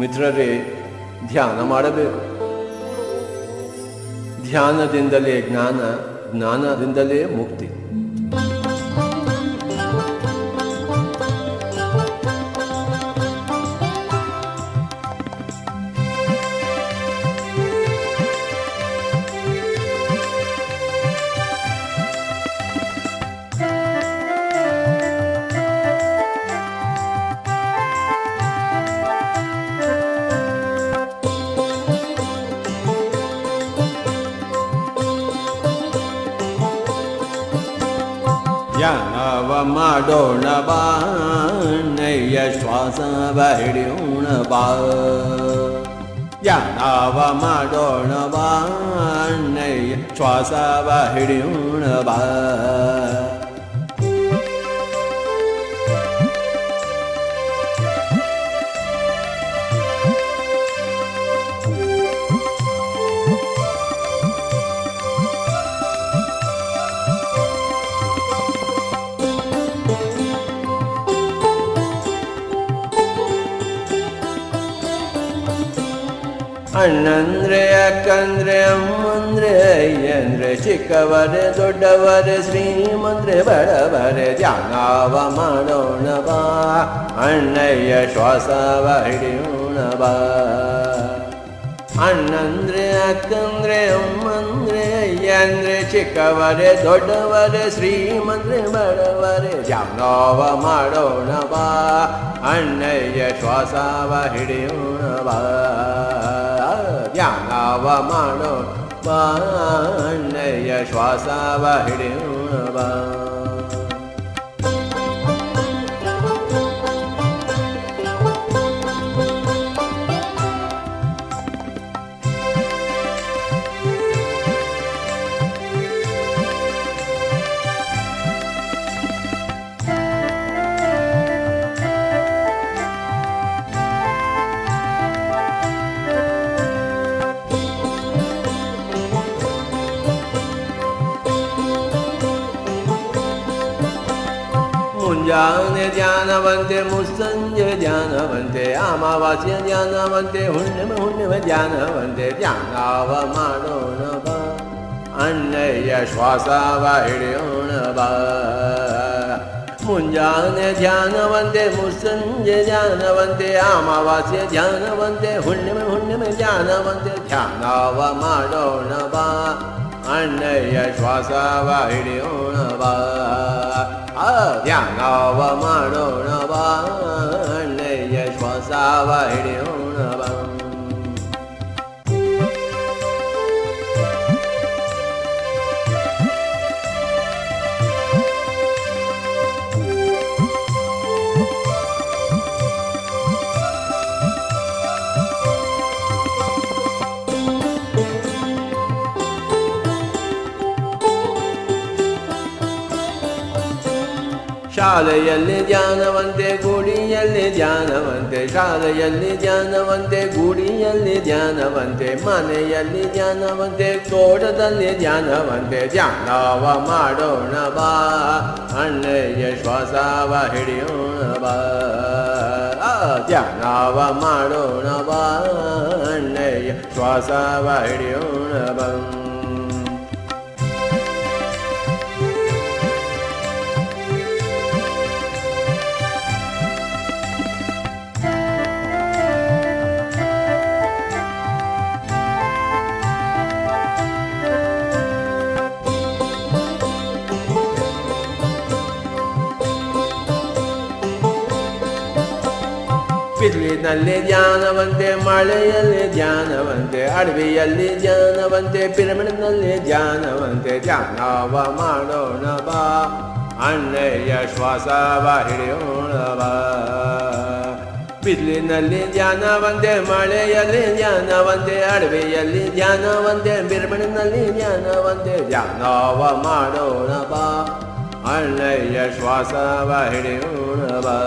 ಮಿತ್ರರೇ, ಧ್ಯಾನ ಮಾಡಬೇಕು. ಧ್ಯಾನದಿಂದಲೇ ಜ್ಞಾನ, ಜ್ಞಾನದಿಂದಲೇ ಮುಕ್ತಿ. ಧ್ಯಾನವ ಮಾಡೋಣ ಬಾ, ಅಣ್ಣಯ್ಯ ಶ್ವಾಸವ ಹಿಡಿಯೋಣ ಬಾ. ಧ್ಯಾನವ ಮಾಡೋಣ ಬಾ, ಅಣ್ಣಯ್ಯ ಶ್ವಾಸವ ಹಿಡಿಯೋಣ ಬಾ. ಅಣ್ಣಂದ್ರೆ ಅಕ್ಕಂದ್ರೆ ಅಮ್ಮಂದ್ರೆ ಅಯ್ಯಂದ್ರೆ ಚಿಕ್ಕವರೇ ದೊಡ್ಡವರೇ ಶ್ರೀಮಂದ್ರೆ ಬಡವರೇ ಧ್ಯಾನವ ಮಾಡೋಣ ಬಾ, ಅಣ್ಣಯ್ಯ ಶ್ವಾಸವ ಹಿಡಿಯೋಣ ಬಾ. ಅಣ್ಣಂದ್ರೆ ಅಕ್ಕಂದ್ರೆ ಅಮ್ಮಂದ್ರೆ ಅಯ್ಯಂದ್ರೆ ಚಿಕ್ಕವರೇ ದೊಡ್ಡವರೇ ಶ್ರೀಮಂದ್ರೆ ಬಡವರೇ ಧ್ಯಾನವ ಮಾಡೋಣ ಬಾ, ಅಣ್ಣಯ್ಯ ಶ್ವಾಸವ ಹಿಡಿಯೋಣ ಬಾ. ಧ್ಯಾನವ ಮಾಡೋಣ ಬಾ, ಅಣ್ಣಯ್ಯ ಶ್ವಾಸವ ಹಿಡಿಯೋಣ ಬಾ. ಮುಂಜಾನೆ ಧ್ಯಾನವಂತೆ, ಮುಸ್ಸಂಜೆ ಧ್ಯಾನವಂತೆ, ಅಮಾವಾಸ್ಯ ಧ್ಯಾನವಂತೆ, ಹುಣ್ಣಿಮೆ ಧ್ಯಾನವಂತೆ ಧ್ಯಾನವ ಮಾಡೋಣ ಬಾ, ಅಣ್ಣಯ್ಯ ಶ್ವಾಸವ ಹಿಡಿಯೋಣ ಬಾ. ಮುಂಜಾನೆ ಧ್ಯಾನವಂತೆ, ಮುಸ್ಸಂಜೆ ಧ್ಯಾನವಂತೆ, ಅಮಾವಾಸ್ಯ ಧ್ಯಾನವಂತೆ, ಹುಣ್ಣಿಮೆ ಧ್ಯಾನವಂತೆ ಧ್ಯಾನವ ಮಾಡೋಣ ಬಾ, ಅಣ್ಣಯ್ಯ ಶ್ವಾಸವ ಹಿಡಿಯೋಣ ಬಾ. ಧ್ಯಾನವ ಮಾಡೋಣ ಬಾ, ಅಣ್ಣಯ್ಯ ಶ್ವಾಸವ ಹಿಡಿಯೋಣ ಬಾ. ಶಾಲೆಯಲ್ಲಿ ಧ್ಯಾನವಂತೆ, ಗುಡಿಯಲ್ಲಿ ಧ್ಯಾನವಂತೆ, ಶಾಲೆಯಲ್ಲಿ ಧ್ಯಾನವಂತೆ, ಗುಡಿಯಲ್ಲಿ ಧ್ಯಾನವಂತೆ, ಮನೆಯಲ್ಲಿ ಧ್ಯಾನವಂತೆ, ತೋಟದಲ್ಲಿ ಧ್ಯಾನವಂತೆ ಧ್ಯಾನವ ಮಾಡೋಣ ಬಾ, ಅಣ್ಣಯ್ಯ ಶ್ವಾಸವ ಹಿಡಿಯೋಣ ಬಾ. ಧ್ಯಾನವ ಮಾಡೋಣ ಬಾ, ಅಣ್ಣಯ್ಯ ಶ್ವಾಸವ ಹಿಡಿಯೋಣ ಬಾ. ಬಿಸಿಲಿನಲ್ಲಿ ಧ್ಯಾನವಂತೆ, ಮಳೆಯಲ್ಲಿ ಧ್ಯಾನವಂತೆ, ಅಡವಿಯಲ್ಲಿ ಧ್ಯಾನವಂತೆ, ಪಿರಮಿಡ್ನಲ್ಲಿ ಧ್ಯಾನವಂತೆ ಧ್ಯಾನವ ಮಾಡೋಣ ಬಾ, ಅಣ್ಣಯ್ಯ ಶ್ವಾಸವ ಹಿಡಿಯೋಣ ಬಾ. ಬಿಸಿಲಿನಲ್ಲಿ ಧ್ಯಾನವಂತೆ, ಮಳೆಯಲ್ಲಿ ಧ್ಯಾನವಂತೆ, ಅಡವಿಯಲ್ಲಿ ಧ್ಯಾನವಂತೆ, ಪಿರಮಿಡ್ನಲ್ಲಿ ಧ್ಯಾನವಂತೆ ಧ್ಯಾನವ ಮಾಡೋಣ ಬಾ, ಅಣ್ಣಯ್ಯ ಶ್ವಾಸವ ಹಿಡಿಯೋಣ ಬಾ.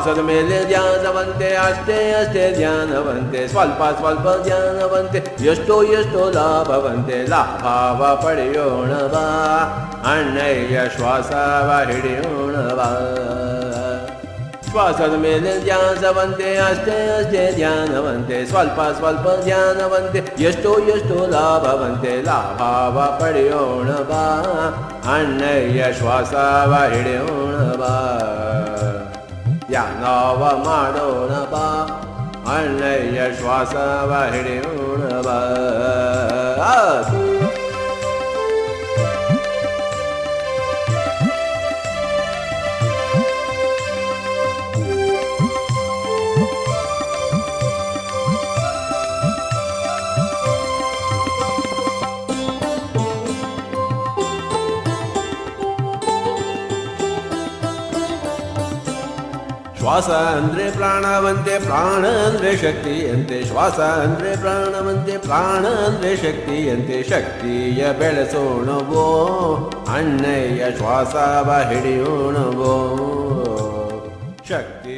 ಶ್ವಾಸದ ಮೇಲೆ ಧ್ಯಾನವಂತೆ ಅಷ್ಟೇ ಅಷ್ಟೇ ಧ್ಯಾನವಂತೆ ಸ್ವಲ್ಪ ಸ್ವಲ್ಪ ಧ್ಯಾನವಂತೆ ಎಷ್ಟೋ ಎಷ್ಟೋ ಲಾಭವಂತೆ ಲಾಭವ ಪಡೆಯೋಣ ಬಾ ಅಣ್ಣಯ್ಯ ಶ್ವಾಸವ ಹಿಡಿಯೋಣ ಬಾ ಶ್ವಾಸದ ಮೇಲೆ ಧ್ಯಾನವಂತೆ ಅಷ್ಟೇ ಅಷ್ಟೇ ಧ್ಯಾನವಂತೆ ಸ್ವಲ್ಪ ಸ್ವಲ್ಪ ಧ್ಯಾನವಂತೆ ಎಷ್ಟೋ ಎಷ್ಟೋ ಲಾಭವಂತೆ ಲಾಭವ ಪಡೆಯೋಣ ಬಾ ಅಣ್ಣಯ್ಯ ಶ್ವಾಸವ ಹಿಡಿಯೋಣ ಬಾ ಧ್ಯಾನವ ಮಾಡೋಣ ಬಾ ಅಣ್ಣಯ್ಯ ಶ್ವಾಸವ ಹಿಡಿಯೋಣ ಬಾ ಶ್ವಾಸ ಅಂದರೆ ಪ್ರಾಣವಂತೆ ಪ್ರಾಣ ಅಂದರೆ ಶಕ್ತಿಯಂತೆ ಶ್ವಾಸ ಅಂದರೆ ಪ್ರಾಣವಂತೆ ಪ್ರಾಣ ಅಂದರೆ ಶಕ್ತಿಯಂತೆ ಶಕ್ತಿಯ ಬೆಳೆಸೋಣವೋ ಅಣ್ಣಯ್ಯ ಶ್ವಾಸವ ಹಿಡಿಯೋಣವೋ ಶಕ್ತಿ